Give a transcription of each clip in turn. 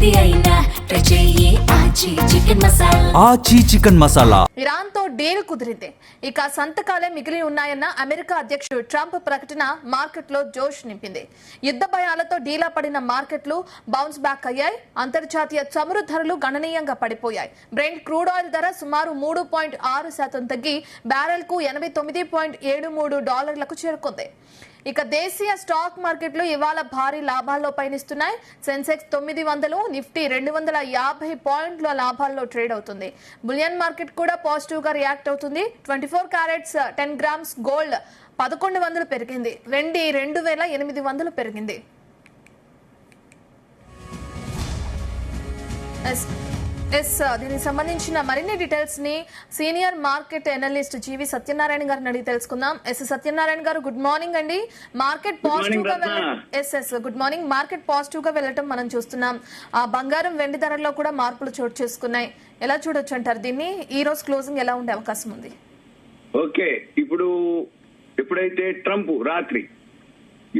ఏది అయినా ట్రై చెయ్యి ఆచి చికెన్ మసాలా. ఆచి చికెన్ మసాలా. ఇరాన్ తో డీల్ కుదిరింది. ఇక సంతకాలే మిగిలి ఉన్నాయన్న అమెరికా అధ్యక్షుడు ట్రంప్ ప్రకటన మార్కెట్లో జోష్ నింపింది. యుద్ధ భయాలతో డీలా పడిన మార్కెట్లు బౌన్స్ బ్యాక్ అయ్యాయి. అంతర్జాతీయ చమురు ధరలు గణనీయంగా పడిపోయాయి. బ్రెంట్ క్రూడ్ ఆయిల్ ధర సుమారు 3.6% తగ్గి బ్యారెల్ కు $89.73 చేరుకుంది. ఇక దేశీయ స్టాక్ మార్కెట్లు ఇవాళ భారీ లాభాల్లో పయనిస్తున్నాయి. సెన్సెక్స్ 900, నిఫ్టీ 250 పాయింట్ల లాభాల్లో ట్రేడ్ అవుతుంది. బులియన్ మార్కెట్ కూడా పాజిటివ్ గా రియాక్ట్ అవుతుంది. 24 క్యారెట్స్ 10 గ్రామ్స్ గోల్డ్ 1100 పెరిగింది. వెండి 2800 పెరిగింది. దీనికి సంబంధించిన మరిన్ని డీటెయిల్స్ ని సీనియర్ మార్కెట్ ఎనలిస్ట్ జీవి సత్యనారాయణ గారిని అడిగి తెలుసుకుందాం. సత్యనారాయణ గారు, గుడ్ మార్నింగ్ అండి. మార్కెట్ పాజిటివ్ గా గుడ్ మార్నింగ్. మార్కెట్ పాజిటివ్ గా వెళ్ళటం మనం చూస్తున్నాం. ఆ బంగారం వెండి ధరల్లో కూడా మార్పులు చోటు చేసుకున్నాయి. ఎలా చూడొచ్చు అంటారు దీన్ని? ఈ రోజు క్లోజింగ్ ఎలా ఉండే అవకాశం ఉంది? ఓకే, ఎప్పుడైతే ట్రంప్ రాత్రి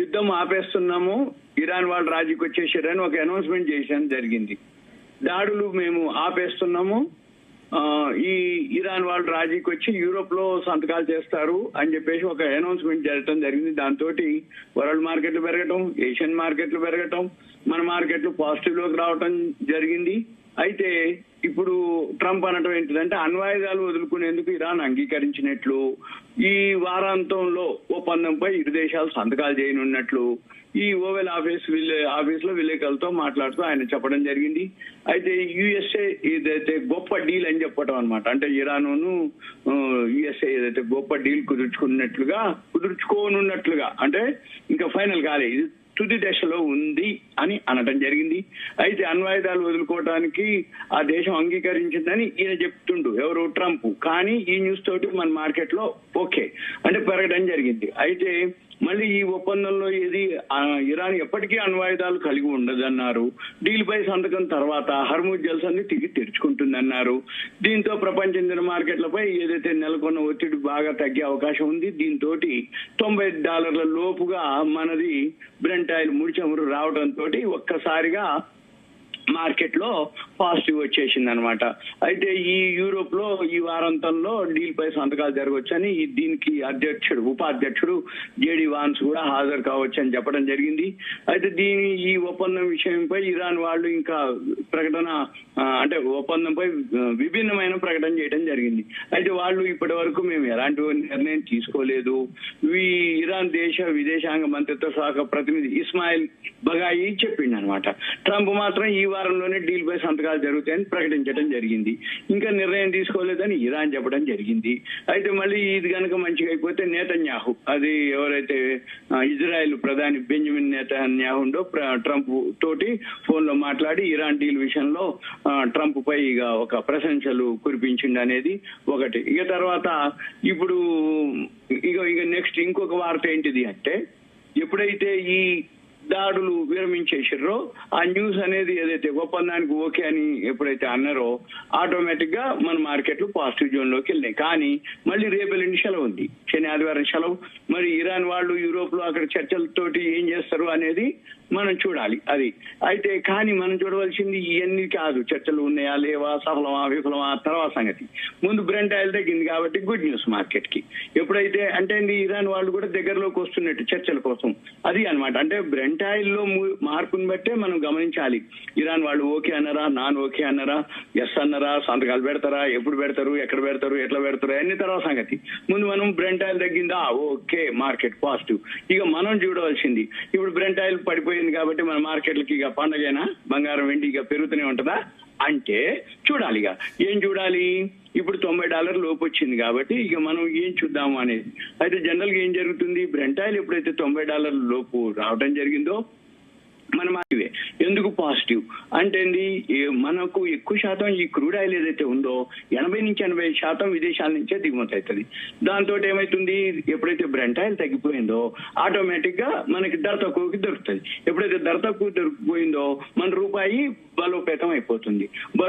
యుద్ధం ఆపేస్తున్నాము, ఇరాన్ వాళ్ళు రాజీకి వచ్చేసారని ఒక అనౌన్స్మెంట్ చేయడం జరిగింది. దాడులు మేము ఆపేస్తున్నాము, ఈ ఇరాన్ వాళ్ళు రాజీకి వచ్చి యూరోప్ లో సంతకాలు చేస్తారు అని చెప్పేసి ఒక అనౌన్స్మెంట్ జరగడం జరిగింది. దాంతో వరల్డ్ మార్కెట్లు పెరగటం, ఏషియన్ మార్కెట్లు పెరగటం, మన మార్కెట్లు పాజిటివ్ లోకి రావటం జరిగింది. అయితే ఇప్పుడు ట్రంప్ అనటం ఏంటిదంటే అణ్వాయుధాలు వదులుకునేందుకు ఇరాన్ అంగీకరించినట్లు, ఈ వారాంతంలో ఒప్పందంపై ఇరు దేశాలు సంతకాలు చేయనున్నట్లు ఈ ఓవెల్ ఆఫీస్ లో విలేకరులతో మాట్లాడుతూ ఆయన చెప్పడం జరిగింది. అయితే యుఎస్ఏ ఏదైతే గొప్ప డీల్ అని చెప్పడం అనమాట. అంటే ఇరాన్ యుఎస్ఏ ఏదైతే గొప్ప డీల్ కుదుర్చుకోనున్నట్లుగా అంటే ఇంకా ఫైనల్ కాలే, ఇది తుది దశలో ఉంది అని అనడం జరిగింది. అయితే అణ్వాయుధాలు వదులుకోవడానికి ఆ దేశం అంగీకరించిందని ఈయన చెప్తుండు, ఎవరు? ట్రంప్. కానీ ఈ న్యూస్ తోటి మన మార్కెట్ లో ఓకే అంటే పెరగడం జరిగింది. అయితే మళ్ళీ ఈ ఒప్పందంలో ఇరాన్ ఎప్పటికీ అణ్వాయుధాలు కలిగి ఉండదన్నారు. డీల్ పై సంతకం తర్వాత హర్ముజ్ జల్సాన్ని తిరిగి తెరుచుకుంటుందన్నారు. దీంతో ప్రపంచ ఇంధన మార్కెట్లపై ఏదైతే నెలకొన్న ఒత్తిడి బాగా తగ్గే అవకాశం ఉంది. దీంతో $90 లోపుగా మనది బ్రెంట్ ఆయిల్ ముడి చమురు రావడంతో ఒక్కసారిగా మార్కెట్ లో పాజిటివ్ వచ్చేసింది అనమాట. అయితే ఈ యూరోప్ లో ఈ వారాంతంలో డీల్ పై సంతకాలు జరగవచ్చని దీనికి ఉపాధ్యక్షుడు జేడి వాన్స్ కూడా హాజరు కావచ్చు అని చెప్పడం జరిగింది. అయితే ఈ ఒప్పందం విషయంపై ఇరాన్ వాళ్ళు ఇంకా ప్రకటన అంటే ఒప్పందంపై విభిన్నమైన ప్రకటన చేయడం జరిగింది. అయితే వాళ్ళు ఇప్పటి వరకు మేము ఎలాంటి నిర్ణయం తీసుకోలేదు. ఇరాన్ దేశ విదేశాంగ మంత్రిత్వ శాఖ ప్రతినిధి ఇస్మాయిల్ బగాయి చెప్పిండు అనమాట. ట్రంప్ మాత్రం ఈ వారంలోనే డీల్ పై సంతకాలు జరుగుతాయని ప్రకటించడం జరిగింది. ఇంకా నిర్ణయం తీసుకోలేదని ఇరాన్ చెప్పడం జరిగింది. అయితే మళ్ళీ ఇది కనుక మంచిగా అయిపోతే నేతన్యాహు, అది ఎవరైతే ఇజ్రాయెల్ ప్రధాని బెంజమిన్ నేతన్యాహు ట్రంప్ తోటి ఫోన్ లో మాట్లాడి ఇరాన్ డీల్ విషయంలో ట్రంప్ పై ఇక ఒక ప్రశంసలు కురిపించింది అనేది ఒకటి. ఇక తర్వాత ఇప్పుడు ఇక నెక్స్ట్ ఇంకొక వార్త ఏంటిది అంటే, ఎప్పుడైతే ఈ దాడులు విరమించేసారో ఆ న్యూస్ అనేది ఏదైతే ఒప్పందానికి ఓకే అని ఎప్పుడైతే అన్నారో ఆటోమేటిక్ గా మన మార్కెట్లు పాజిటివ్ జోన్ లోకి వెళ్ళినాయి. కానీ మళ్ళీ రేపు ఎల్లుండి సెలవు ఉంది, శని ఆదివారం సెలవు. మరి ఇరాన్ వాళ్ళు యూరోప్ లో అక్కడ చర్చలతోటి ఏం చేస్తారు అనేది మనం చూడాలి. అది అయితే కానీ మనం చూడవలసింది ఇవన్నీ కాదు, చర్చలు ఉన్నాయా లేవా, సఫలమా విఫలమా తర్వాత సంగతి. ముందు బ్రెంట్ ఆయిల్ తగ్గింది కాబట్టి గుడ్ న్యూస్ మార్కెట్ కి. ఎప్పుడైతే అంటే ఇరాన్ వాళ్ళు కూడా దగ్గరలోకి వస్తున్నట్టు చర్చల కోసం, అది అనమాట. అంటే బ్రెంట్ ఆయిల్ లో మార్పుని బట్టే మనం గమనించాలి. ఇరాన్ వాళ్ళు ఓకే అన్నారా, నాన్ ఓకే అన్నారా, ఎస్ అన్నారా, సంతకాలు పెడతారా, ఎప్పుడు పెడతారు, ఎక్కడ పెడతారు, ఎట్లా పెడతారు అన్ని తర్వాత సంగతి. ముందు మనం బ్రెంట్ ఆయిల్ తగ్గిందా, ఓకే మార్కెట్ పాజిటివ్. ఇక మనం చూడవలసింది ఇప్పుడు బ్రెంట్ ఆయిల్ పడిపోయింది కాబట్టి మన మార్కెట్లకి ఇక పండగైనా బంగారం వెండి ఇక పెరుగుతూనే ఉంటుందా అంటే చూడాలి. ఇక ఏం చూడాలి, ఇప్పుడు $90 లోపు వచ్చింది కాబట్టి ఇక మనం ఏం చూద్దాము అనేది. అయితే జనరల్ గా ఏం జరుగుతుంది, బ్రెంట్ ఆయిల్ ఎప్పుడైతే $90 లోపు రావడం జరిగిందో మన ఇవే ఎందుకు పాజిటివ్ అంటే మనకు ఎక్కువ శాతం ఈ క్రూడ్ ఆయిల్ ఏదైతే ఉందో 80-85% విదేశాల నుంచే దిగుమతి అవుతుంది. దాంతో ఏమైతుంది, ఎప్పుడైతే బ్రెంట్ ఆయిల్ తగ్గిపోయిందో ఆటోమేటిక్ గా మనకి ధర తక్కువకి దొరుకుతుంది. ఎప్పుడైతే ధర తక్కువ దొరికిపోయిందో మన రూపాయి బలోపేతం అయిపోతుంది.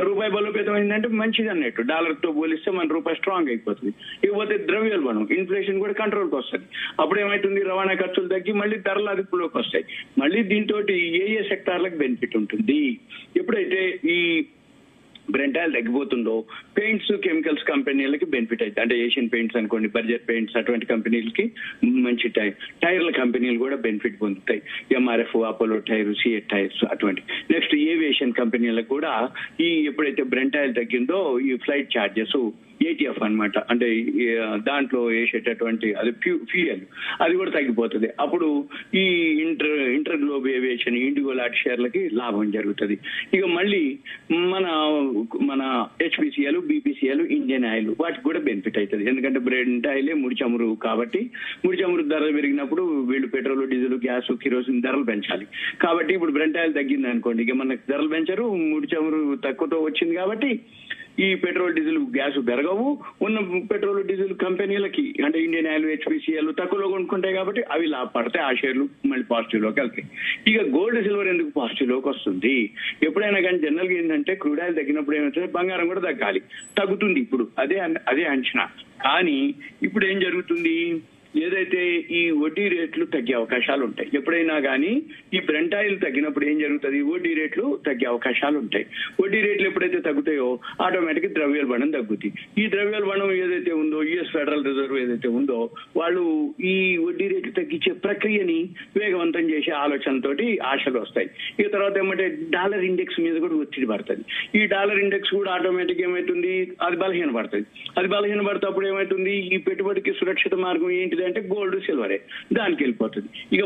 రూపాయి బలోపేతం అయిందంటే మంచిది అన్నట్టు, డాలర్ తో పోలిస్తే మన రూపాయి స్ట్రాంగ్ అయిపోతుంది. ఇకపోతే ద్రవ్యోల్బణం, ఇన్ఫ్లేషన్ కూడా కంట్రోల్కి వస్తుంది. అప్పుడు ఏమైతుంది, రవాణా ఖర్చులు తగ్గి మళ్ళీ ధరలు అదుపులోకి వస్తాయి. మళ్ళీ దీంతో ఏ సెక్టార్లకు బెనిఫిట్ ఉంటుంది. ఎప్పుడైతే ఈ బ్రెంట్ ఆయిల్ తగ్గిపోతుందో పెయింట్స్ కెమికల్స్ కంపెనీలకి బెనిఫిట్ అవుతుంది. అంటే ఏషియన్ పెయింట్స్ అనుకోండి, బర్జర్ పెయింట్స్, అటువంటి కంపెనీలకి మంచి టైర్ల కంపెనీలు కూడా బెనిఫిట్ పొందుతాయి. MRF, Apollo tyre, CEAT tyres అటువంటి. నెక్స్ట్ ఏవియేషన్ కంపెనీలకు కూడా ఈ ఎప్పుడైతే బ్రెంట్ ఆయిల్ తగ్గిందో ఈ ఫ్లైట్ ఛార్జెస్ ఏటీఎఫ్ అన్నమాట, అంటే దాంట్లో వేసేటటువంటి అది ఫ్యూయల్, అది కూడా తగ్గిపోతుంది. అప్పుడు ఈ ఇంటర్ గ్లోబ్ ఏవియేషన్, ఇండిగో లాంటి షేర్లకి లాభం జరుగుతుంది. ఇక మళ్ళీ మన హెచ్పిసిఎల్, బీపీసీఎల్, ఇండియన్ ఆయిల్ వాటికి కూడా బెనిఫిట్ అవుతుంది. ఎందుకంటే బ్రెంట్ ఆయిలే ముడి చమురు కాబట్టి ముడి చమురు ధరలు పెరిగినప్పుడు వీళ్ళు పెట్రోల్, డీజిల్, గ్యాస్, కిరోసిన్ ధరలు పెంచాలి. కాబట్టి ఇప్పుడు బ్రెంట్ ఆయిల్ తగ్గింది అనుకోండి, ఇక మనకు ధరలు పెంచరు, ముడి చమురు తక్కువతో వచ్చింది కాబట్టి ఈ పెట్రోల్, డీజిల్, గ్యాస్ పెరగవు. ఉన్న పెట్రోల్, డీజిల్ కంపెనీలకి అంటే ఇండియన్ ఆయిల్, హెచ్పిసిఎల్ తక్కువలో కొనుక్కుంటాయి కాబట్టి అవి లాభపడతాయి, ఆ షేర్లు మళ్ళీ పాజిటివ్ లోకి వెళ్తాయి. ఇక గోల్డ్, సిల్వర్ ఎందుకు పాజిటివ్ లోకి వస్తుంది? ఎప్పుడైనా కానీ జనరల్ గా ఏంటంటే క్రూడ్ ఆయిల్ తగ్గినప్పుడు ఏమవుతుంది, బంగారం కూడా తగ్గాలి, తగ్గుతుంది. ఇప్పుడు అదే అంచనా. కానీ ఇప్పుడు ఏం జరుగుతుంది, ఏదైతే ఈ వడ్డీ రేట్లు తగ్గే అవకాశాలు ఉంటాయి. ఎప్పుడైనా కానీ ఈ బ్రెంట్ ఆయిల్ తగ్గినప్పుడు ఏం జరుగుతుంది, వడ్డీ రేట్లు తగ్గే అవకాశాలు ఉంటాయి. వడ్డీ రేట్లు ఎప్పుడైతే తగ్గుతాయో ఆటోమేటిక్ ద్రవ్యోల్బణం తగ్గుతుంది. ఈ ద్రవ్యోల్బణం ఏదైతే ఉందో, యుఎస్ ఫెడరల్ రిజర్వ్ ఏదైతే ఉందో, వాళ్ళు ఈ వడ్డీ రేట్లు తగ్గించే ప్రక్రియని వేగవంతం చేసే ఆలోచనతోటి ఆశలు వస్తాయి. ఇక తర్వాత ఏమంటే డాలర్ ఇండెక్స్ మీద కూడా ఒత్తిడి పడుతుంది. ఈ డాలర్ ఇండెక్స్ కూడా ఆటోమేటిక్ ఏమవుతుంది, అది బలహీనపడుతుంది. అది బలహీనపడినప్పుడు ఏమవుతుంది, ఈ పెట్టుబడికి సురక్షిత మార్గం ఏంటిది అంటే గోల్డ్, సిల్వరే, దానికి వెళ్ళిపోతుంది. ఇక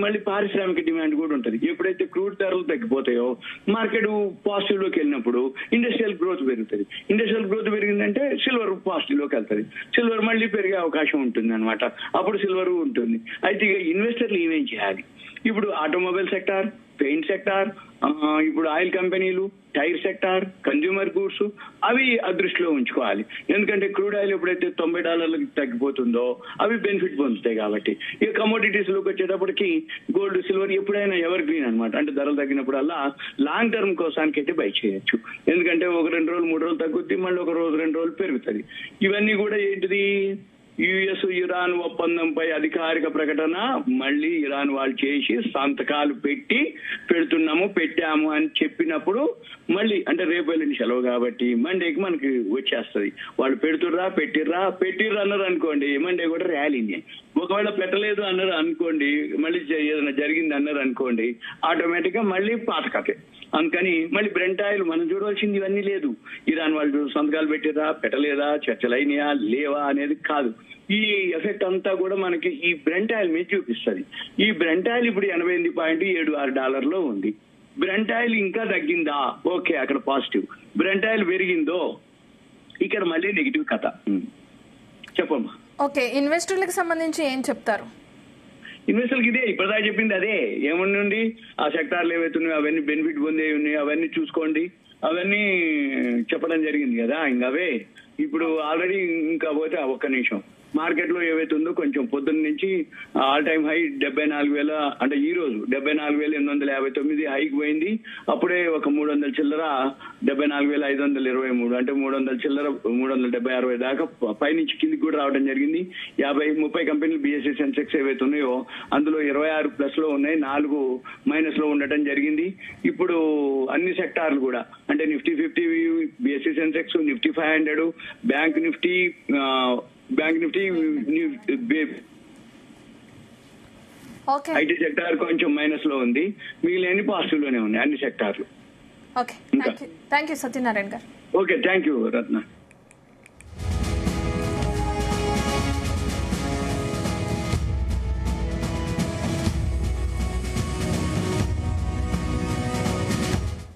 మళ్ళీ పారిశ్రామిక డిమాండ్ కూడా ఉంటుంది. ఎప్పుడైతే క్రూడ్ ధరలు తగ్గిపోతాయో మార్కెట్ పాజిటివ్ లోకి వెళ్ళినప్పుడు ఇండస్ట్రియల్ గ్రోత్ పెరుగుతుంది. ఇండస్ట్రియల్ గ్రోత్ పెరిగిందంటే సిల్వర్ పాజిటివ్ లోకి వెళ్తుంది. సిల్వర్ మళ్ళీ పెరిగే అవకాశం ఉంటుంది అనమాట. అప్పుడు సిల్వర్ ఉంటుంది. అయితే ఇక ఇన్వెస్టర్లు ఏమేం చేయాలి? ఇప్పుడు ఆటోమొబైల్ సెక్టార్, పెయింట్ సెక్టార్, ఇప్పుడు ఆయిల్ కంపెనీలు, టైర్ సెక్టార్, కన్జ్యూమర్ గూడ్స్, అవి అదృష్టిలో ఉంచుకోవాలి. ఎందుకంటే క్రూడ్ ఆయిల్ ఎప్పుడైతే $90 తగ్గిపోతుందో అవి బెనిఫిట్ పొందుతాయి కాబట్టి. ఇక కమోడిటీస్ లోకి వచ్చేటప్పటికి గోల్డ్, సిల్వర్ ఎప్పుడైనా ఎవర్ గ్రీన్ అనమాట. అంటే ధరలు తగ్గినప్పుడల్లా లాంగ్ టర్మ్ కోసానికి అయితే బై చేయొచ్చు. ఎందుకంటే ఒక 2 రోజులు 3 రోజులు తగ్గుద్ది, మళ్ళీ ఒక రోజు 2 రోజులు పెరుగుతుంది. ఇవన్నీ కూడా ఏంటిది, యుఎస్ ఇరాన్ ఒప్పందంపై అధికారిక ప్రకటన మళ్ళీ ఇరాన్ వాళ్ళు చేసి సంతకాలు పెట్టాము అని చెప్పినప్పుడు మళ్ళీ అంటే రేపు వెళ్ళిన సెలవు కాబట్టి మండేకి మనకి వచ్చేస్తుంది. వాళ్ళు పెట్టిర్రా అన్నారు అనుకోండి, మండే కూడా ర్యాలీనే. ఒకవేళ పెట్టలేదు అన్నారు అనుకోండి, మళ్ళీ ఏదైనా జరిగింది అన్నారు అనుకోండి, ఆటోమేటిక్ గా మళ్ళీ పాత కథే. అందుకని మళ్ళీ బ్రెంట్ ఆయిల్ మనం చూడవలసింది ఇవన్నీ లేదు. ఇరాన్ వాళ్ళు సంతకాలు పెట్టిరా, పెట్టలేదా, చర్చలు అయినాయా లేవా అనేది కాదు. ఈ ఎఫెక్ట్ అంతా కూడా మనకి ఈ బ్రెంట్ ఆయిల్ మీద చూపిస్తుంది. ఈ బ్రెంట్ ఆయిల్ ఇప్పుడు $88.76 ఉంది. బ్రెంట్ ఆయిల్ ఇంకా తగ్గిందా, ఓకే, అక్కడ పాజిటివ్. బ్రెంట్ ఆయిల్ పెరిగిందో ఇక్కడ మళ్ళీ నెగిటివ్ కథ. చెప్పమ్మా. ఓకే, ఇన్వెస్టర్లకు సంబంధించి ఏం చెప్తారు? ఇన్వెస్టర్కి ఇదే ఇప్పటిదాకా చెప్పింది అదే. ఏముండి ఆ సెక్టార్లు ఏవైతున్నాయో అవన్నీ బెనిఫిట్ పొందే ఉన్నాయి, అవన్నీ చూసుకోండి, అవన్నీ చెప్పడం జరిగింది కదా. ఇంకా అవే ఇప్పుడు ఆల్రెడీ ఇంకా పోతే ఒక్క నిమిషం మార్కెట్ లో ఏవైతే ఉందో కొంచెం పొద్దున్న నుంచి ఆల్ టైమ్ హై 74,000, అంటే ఈ రోజు 74,859 హైకి పోయింది. అప్పుడే ఒక 300 చిల్లర 74,523, అంటే 300 చిల్లర 370-60 దాకా పైనుంచి కిందికి కూడా రావడం జరిగింది. 50-30 కంపెనీలు బిఎస్సీ సెన్సెక్స్ ఏవైతే ఉన్నాయో అందులో 26+ లో ఉన్నాయి, 4 మైనస్ లో ఉండటం జరిగింది. ఇప్పుడు అన్ని సెక్టార్లు కూడా అంటే Nifty 50, BSc Sensex, Nifty 500, bank Nifty IT sector కొంచెం మైనస్ లో ఉంది, మిగిలిన పాజిటివ్ లోనే ఉన్నాయి అన్ని సెక్టార్లు. ఓకే, థ్యాంక్ యూ సత్యనారాయణ గారు. Okay, thank you Ratna.